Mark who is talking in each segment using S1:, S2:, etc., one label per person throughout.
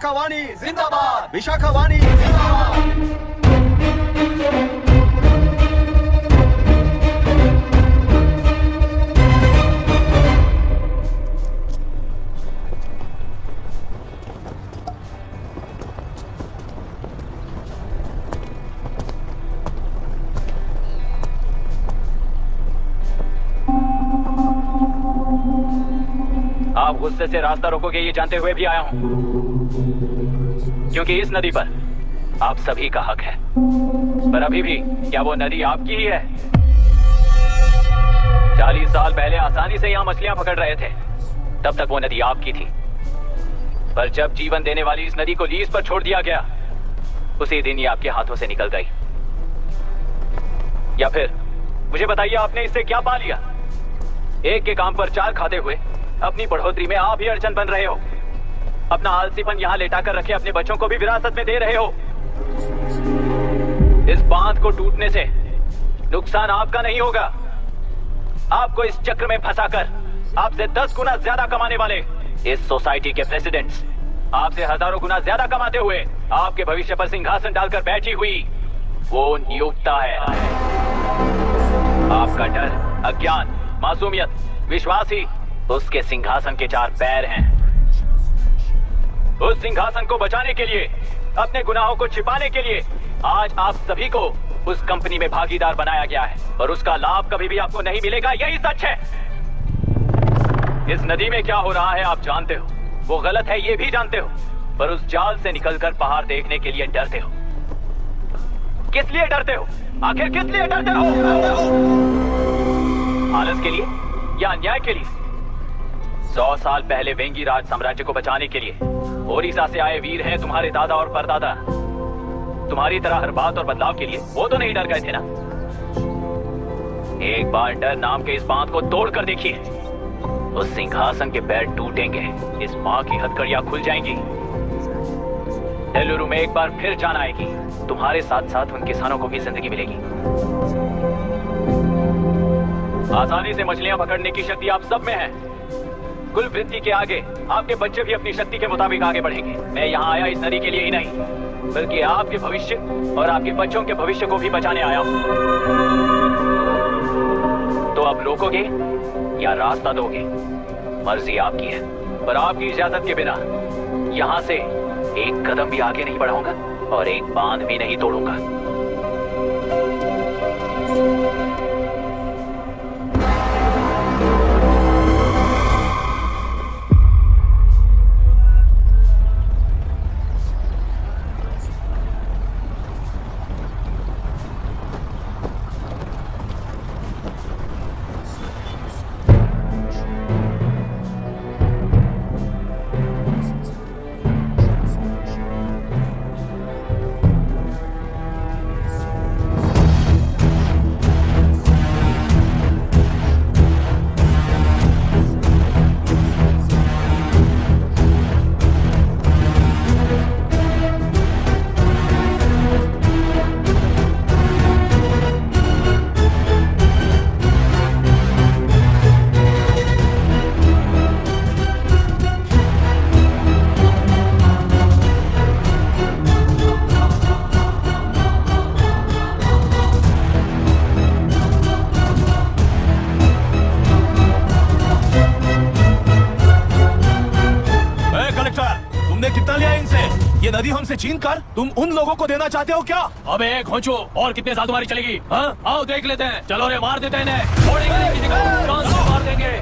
S1: विशाखावाणी जिंदाबाद, विशाखावाणी जिंदाबाद।
S2: आप गुस्से से रास्ता रोकोगे ये जानते हुए भी आया हूं, क्योंकि इस नदी पर आप सभी का हक है। पर अभी भी क्या वो नदी आपकी ही है? 40 साल पहले आसानी से यहां मछलियां पकड़ रहे थे, तब तक वो नदी आपकी थी। पर जब जीवन देने वाली इस नदी को लीज पर छोड़ दिया गया, उसी दिन ये आपके हाथों से निकल गई। या फिर मुझे बताइए, आपने इससे क्या पा लिया? एक के काम पर चार खाते हुए अपनी बढ़ोतरी में आप ही अड़चन बन रहे हो। अपना आलसीपन यहाँ लेटा कर रखे अपने बच्चों को भी विरासत में दे रहे हो। इस बांध को टूटने से नुकसान आपका नहीं होगा। आपको इस चक्र में फंसाकर आपसे 10 गुना ज्यादा कमाने वाले इस सोसाइटी के प्रेसिडेंट्स आपसे हजारों गुना ज्यादा कमाते हुए आपके भविष्य पर सिंहासन डालकर बैठी हुई वो नियुक्ता है। आपका डर, अज्ञान, मासूमियत, विश्वास ही उसके सिंहासन के 4 पैर हैं। उस सिंहासन को बचाने के लिए, अपने गुनाहों को छिपाने के लिए आज आप सभी को उस कंपनी में भागीदार बनाया गया है, और उसका लाभ कभी भी आपको नहीं मिलेगा। यही सच है। इस नदी में क्या हो रहा है आप जानते हो, वो गलत है ये भी जानते हो, पर उस जाल से निकलकर पहाड़ देखने के लिए डरते हो। किस लिए डरते हो? आखिर किस लिए डरते हो? आलस के लिए या अन्याय के लिए? 100 साल पहले वेंगी राज साम्राज्य को बचाने के लिए ओडिशा से आए वीर हैं तुम्हारे दादा और परदादा। तुम्हारी तरह हर बात और बदलाव के लिए वो तो नहीं डर गए थे ना। एक बार डर नाम के इस बांध को तोड़ कर देखिए, उस सिंहासन के पैर टूटेंगे, इस माँ की हथकड़ियां खुल जाएंगी। बेलुरु में एक बार फिर जान आएगी, तुम्हारे साथ साथ उन किसानों को भी जिंदगी मिलेगी। आसानी से मछलियां पकड़ने की शक्ति आप सब में है। कुल वृत्ति के आगे आपके बच्चे भी अपनी शक्ति के मुताबिक आगे बढ़ेंगे। मैं यहाँ आया इस नदी के लिए ही नहीं, बल्कि आपके भविष्य और आपके बच्चों के भविष्य को भी बचाने आया हूँ। तो अब रोकोगे या रास्ता दोगे, मर्जी आपकी है, पर आपकी इजाजत के बिना यहाँ से एक कदम भी आगे नहीं बढ़ाऊंगा और एक बांध भी नहीं तोड़ूंगा।
S3: नदी हमसे छीन कर तुम उन लोगों को देना चाहते हो क्या?
S4: अबे खोचो, और कितने साल तुम्हारी चलेगी? हाँ, आओ देख लेते हैं। चलो रे, मार देते हैं इन्हें। छोड़ेंगे नहीं किसी को, जान से मार देंगे।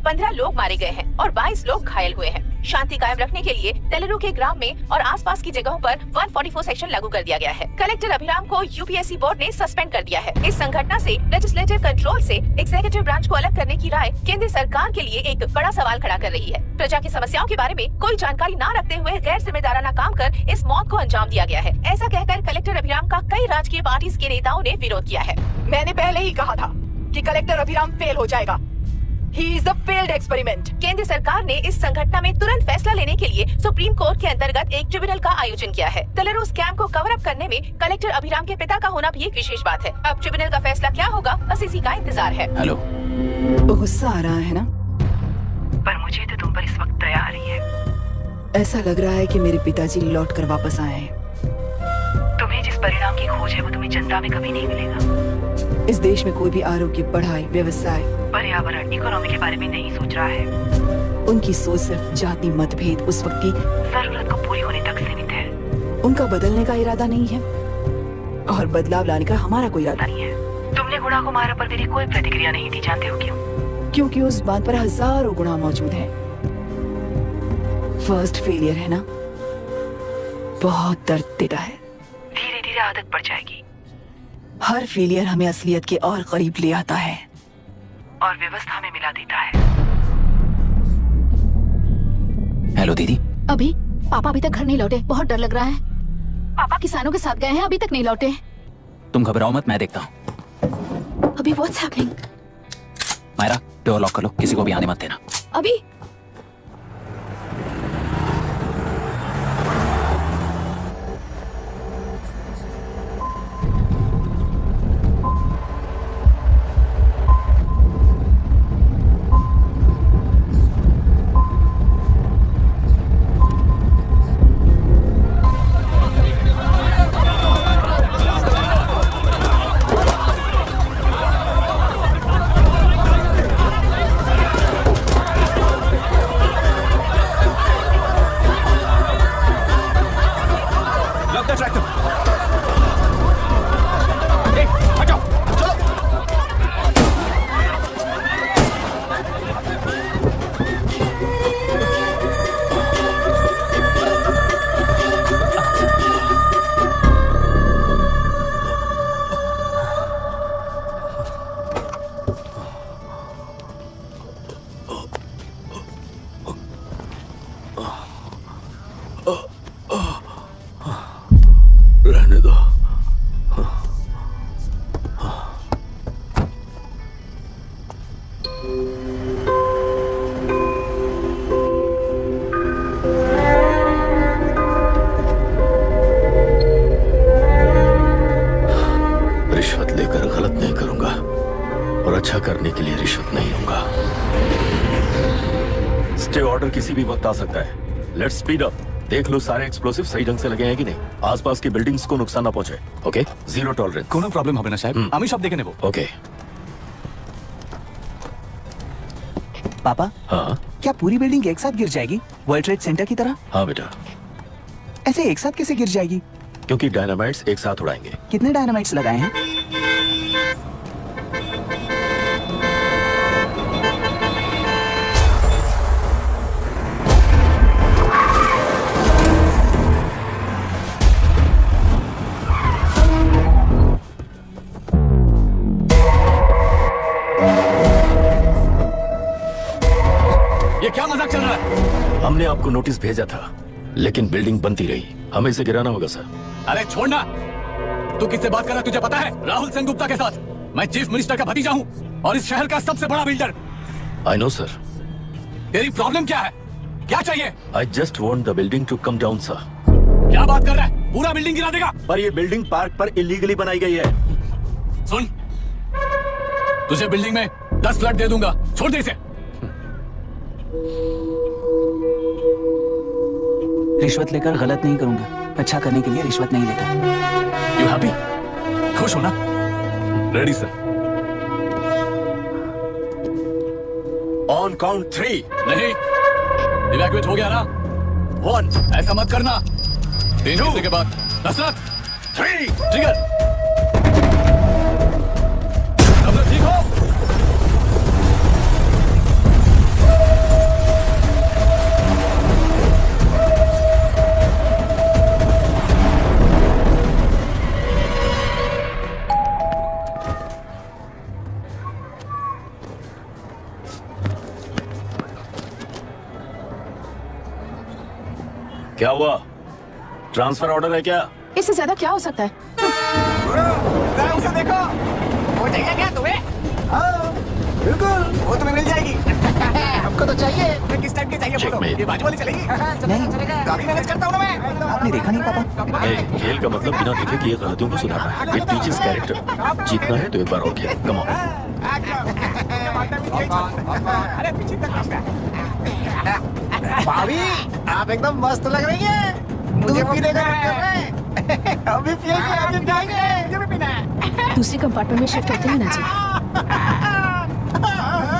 S5: 15 लोग मारे गए हैं और 22 लोग घायल हुए हैं। शांति कायम रखने के लिए टेलेरू के ग्राम में और आसपास की जगहों पर 144 सेक्शन लागू कर दिया गया है। कलेक्टर अभिराम को यूपीएससी बोर्ड ने सस्पेंड कर दिया है। इस संघटना से लेजिस्लेटिव कंट्रोल से एग्जीक्यूटिव ब्रांच को अलग करने की राय केंद्र सरकार के लिए एक बड़ा सवाल खड़ा कर रही है। प्रजा की समस्याओं के बारे में कोई जानकारी न रखते हुए गैर जिम्मेदाराना काम कर इस मौत को अंजाम दिया गया है। ऐसा कहकर कलेक्टर अभिराम का कई राजकीय पार्टी के नेताओं ने विरोध किया है।
S6: मैंने पहले ही कहा था कि कलेक्टर अभिराम फेल हो जाएगा। He is a failed experiment.
S5: केंद्र सरकार ने इस संघटना में तुरंत फैसला लेने के लिए सुप्रीम कोर्ट के अंतर्गत एक ट्रिब्यूनल का आयोजन किया है। टेलेरू स्कैम को कवर अप करने में कलेक्टर अभिराम के पिता का होना भी एक विशेष बात है। अब ट्रिब्यूनल का फैसला क्या होगा, बस इसी का इंतजार है।
S4: हेलो,
S6: गुस्सा आ रहा है ना?
S5: पर मुझे तो तुम पर इस वक्त दया आ रही है।
S6: ऐसा लग रहा है कि मेरे पिताजी लौट कर वापस आए हैं।
S5: तुम्हें जिस परिणाम की खोज है वो तुम्हें जनता में कभी नहीं मिलेगा।
S6: इस देश में कोई भी आरोग्य, पढ़ाई, व्यवसाय,
S5: पर्यावरण, इकोनॉमी के बारे में नहीं सोच रहा है।
S6: उनकी सोच सिर्फ जाति मतभेद उस वक्त की
S5: जरूरत को पूरी होने तक सीमित है।
S6: उनका बदलने का इरादा नहीं है और बदलाव लाने का हमारा कोई इरादा नहीं है।
S5: तुमने गुणा को मारा पर मेरी कोई प्रतिक्रिया नहीं दी, जानते हो क्यों?
S6: क्योंकि उस बात पर हजारों गुणा मौजूद है। फर्स्ट फेलियर है ना, बहुत दर्द देता है।
S5: धीरे धीरे आदत पड़ जाएगी।
S6: हर फेलियर हमें असलियत के और करीब ले आता है
S5: और व्यवस्था में मिला देता है।
S4: हेलो दीदी।
S7: अभी पापा अभी तक घर नहीं लौटे, बहुत डर लग रहा है। पापा किसानों के साथ गए हैं, अभी तक नहीं लौटे।
S4: तुम घबराओ मत, मैं देखता हूँ।
S7: अभी what's happening?
S4: Myra, door lock कर लो, किसी को भी आने मत देना।
S7: अभी
S3: रहने दो। रिश्वत लेकर गलत नहीं करूंगा और अच्छा करने के लिए रिश्वत नहीं लूंगा। स्टे ऑर्डर किसी भी वक्त आ सकता है। Let's speed up. देख लो सारे एक्सप्लोसिव सही ढंग से लगे हैं कि नहीं। आसपास की बिल्डिंग्स को नुकसान ना पहुंचे। Okay, zero tolerance. কোনো প্রবলেম হবে না সাহেব, আমি সব দেখে নেব।
S1: ओके।
S8: पापा,
S1: हाँ
S8: क्या पूरी बिल्डिंग एक साथ गिर जाएगी, वर्ल्ड ट्रेड सेंटर की तरह?
S1: हाँ बेटा,
S8: ऐसे एक साथ कैसे गिर जाएगी?
S1: क्योंकि डायनामाइट्स एक साथ उड़ाएंगे।
S8: कितने डायनामाइट्स लगाए हैं?
S3: ये क्या मजाक चल रहा है?
S1: हमने आपको नोटिस भेजा था, लेकिन बिल्डिंग बनती रही। हमें इसे गिराना होगा सर।
S3: अरे छोड़ना। तू किससे बात कर रहा है तुझे पता है? राहुल सेनगुप्ता के साथ। मैं चीफ मिनिस्टर का भतीजा हूँ और इस शहर का सबसे बड़ा बिल्डर।
S1: I know sir.
S3: तेरी प्रॉब्लम क्या है? क्या चाहिए?
S1: I just want the building to come down sir.
S3: क्या बात कर रहा है? पूरा बिल्डिंग गिरा देगा?
S1: पर ये बिल्डिंग पार्क पर इलीगली बनाई गई है।
S3: सुन, तुझे बिल्डिंग में 10 फ्लैट दे दूंगा, छोड़ दे इसे।
S8: रिश्वत लेकर गलत नहीं करूंगा, अच्छा करने के लिए रिश्वत नहीं लेता।
S3: You happy? खुश हो ना? Ready sir.
S1: On count 3।
S3: नहीं, इवैक्यूएट हो गया ना?
S1: 1
S3: ऐसा मत करना। 3 घंटे के बाद दशरथ
S1: 3
S3: ट्रिगर। सब लोग ठीक हो? क्या हुआ? ट्रांसफर ऑर्डर है क्या?
S7: इससे ज्यादा क्या हो सकता है?
S9: उसे देखो, वो चाहिए क्या तुम्हें? हाँ, बिल्कुल, वो तुम्हें मिल जाएगी। हमको तो चाहिए। किस टाइप की चाहिए बोलो? ये बाजू वाली चलेगी?
S8: नहीं चलेगा।
S9: काफी मैनेज करता हूँ ना मैं।
S8: आपने देखा नहीं पापा?
S3: नहीं, खेल का मतलब बिना देखे कि ये गलतियों को सुधारना है। It teaches character. जीतना है तो एक बार और खेल। Come on.
S9: अरे पीछे तक। भाभी, आप एकदम मस्त लग रही है। दूध पीने का मन कर रहा है। अभी पिएंगे, अभी पिएंगे। मुझे भी पीना है।
S7: दूसरी कंपार्टमेंट में शिफ्ट होते हैं ना जी।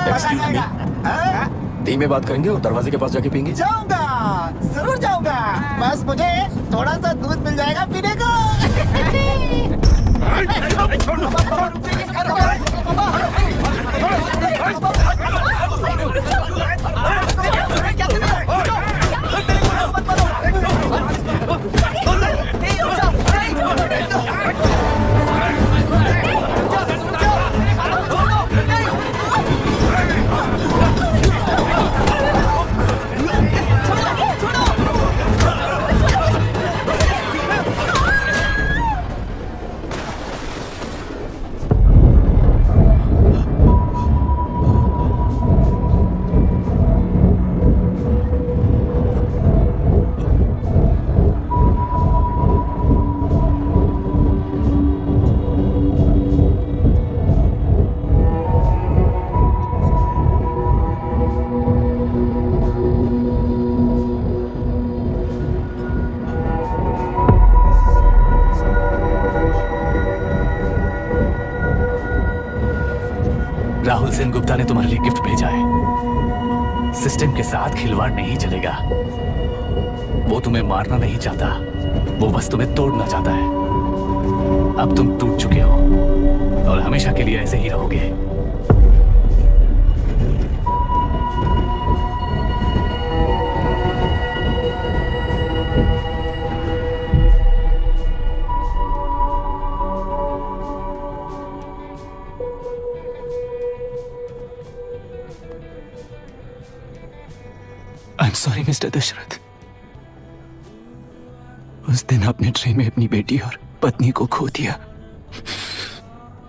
S3: एक्सक्यूज मी, धीमे बात करेंगे और दरवाजे के पास जाके पियेंगे।
S9: जाऊंगा, जरूर जाऊंगा। बस मुझे थोड़ा सा दूध मिल जाएगा पीने को।
S4: राहुल सेन गुप्ता ने तुम्हारे लिए गिफ्ट भेजा है। सिस्टम के साथ खिलवाड़ नहीं चलेगा। वो तुम्हें मारना नहीं चाहता, वो बस तुम्हें तोड़ना चाहता है। अब तुम टूट चुके हो और हमेशा के लिए ऐसे ही रहोगे।
S8: I am sorry mister Dashrath. उस दिन आपने ट्रेन में अपनी बेटी और पत्नी को खो दिया।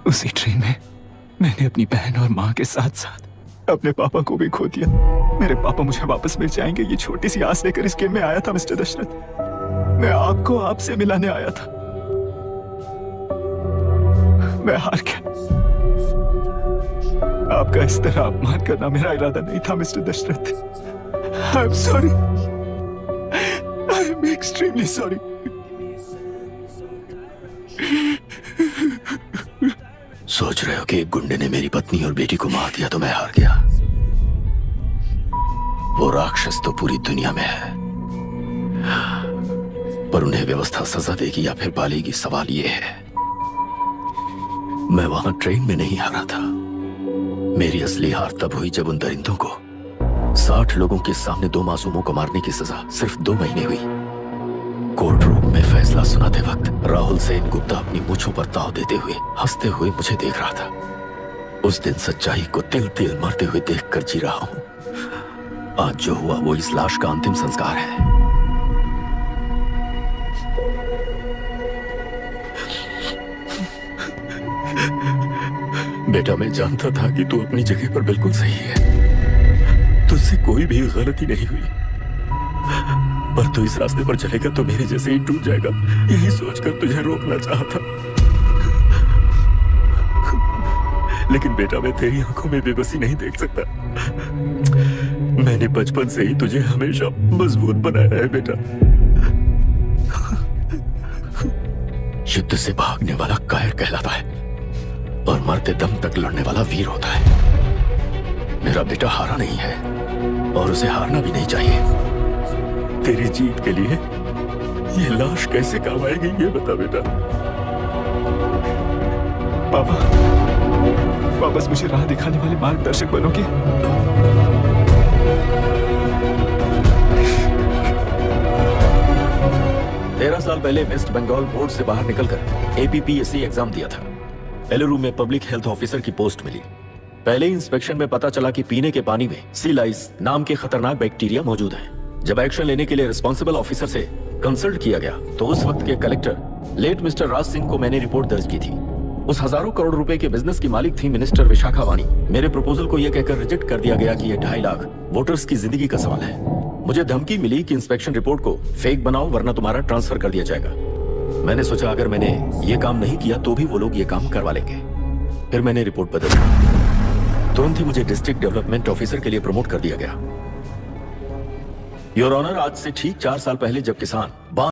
S8: उसी ट्रेन में मैंने अपनी बहन और माँ के साथ साथ अपने पापा को भी खो दिया। मेरे पापा मुझे वापस मिल जाएंगे, ये छोटी सी आस लेकर इस गेम में आया था मिस्टर दशरथ। मैं आपको आपसे मिलाने आया था। मैं हार गया। आपका इस तरह अपमान करना मेरा इरादा नहीं था mister Dashrath. I'm sorry. I'm extremely sorry.
S3: सोच रहे हो कि एक गुंडे ने मेरी पत्नी और बेटी को मार दिया तो मैं हार गया? वो राक्षस तो पूरी दुनिया में है, पर उन्हें व्यवस्था सजा देगी या फिर पालेगी, सवाल ये है। मैं वहां ट्रेन में नहीं हारा था। मेरी असली हार तब हुई जब उन दरिंदों को 60 लोगों के सामने 2 मासूमों को मारने की सजा सिर्फ 2 महीने हुई। कोर्ट रूम में फैसला सुनाते वक्त राहुल सेन गुप्ता अपनी मूंछों पर ताव देते हुए हंसते हुए मुझे देख रहा था। उस दिन सच्चाई को तिल तिल मरते हुए देखकर जी रहा हूं। आज जो हुआ वो इस लाश का अंतिम संस्कार है। बेटा, मैं जानता था कि तू अपनी जगह पर बिल्कुल सही है। तुझसे कोई भी गलती नहीं हुई, पर तू इस रास्ते पर चलेगा तो मेरे जैसे ही टूट जाएगा, यही सोचकर तुझे रोकना चाहता। लेकिन बेटा, मैं तेरी आंखों में बेबसी नहीं देख सकता। मैंने बचपन से ही तुझे हमेशा मजबूत बनाया है बेटा। युद्ध से भागने वाला कायर कहलाता है और मरते दम तक लड़ने वाला वीर होता है। मेरा बेटा हारा नहीं है और उसे हारना भी नहीं चाहिए। तेरी जीत के लिए ये लाश कैसे काम आएगी, ये बता बेटा।
S8: पापा, वापस मुझे राह दिखाने वाले मार्गदर्शक बनोगे?
S3: 13 साल पहले वेस्ट बंगाल बोर्ड से बाहर निकलकर APPSC एग्जाम दिया था। एलुरु में पब्लिक हेल्थ ऑफिसर की पोस्ट मिली। पहले इंस्पेक्शन में पता चला कि पीने के पानी में सी लाइस नाम के खतरनाक बैक्टीरिया मौजूद हैं, जब एक्शन लेने के लिए रिस्पॉन्सिबल ऑफिसर से कंसल्ट किया गया तो उस वक्त के collector late mister Raj Singh को मैंने रिपोर्ट दर्ज की थी। उस हजारों करोड़ रुपए के बिजनेस की मालिक थी मिनिस्टर विशाखा वानी। मेरे प्रपोजल को यह कहकर रिजेक्ट कर दिया गया कि यह 2.5 लाख वोटर्स की जिंदगी का सवाल है। मुझे धमकी मिली कि इंस्पेक्शन रिपोर्ट को फेक बनाओ वरना तुम्हारा ट्रांसफर कर दिया जाएगा। मैंने सोचा अगर मैंने ये काम नहीं किया तो भी वो लोग ये काम करवा लेंगे। फिर मैंने रिपोर्ट बदल दी। तुरंत ही मुझे डिस्ट्रिक्ट डेवलपमेंट ऑफिसर के लिए प्रमोट कर दिया गया। योर ऑनर, आज से ठीक 4 साल पहले जब किसान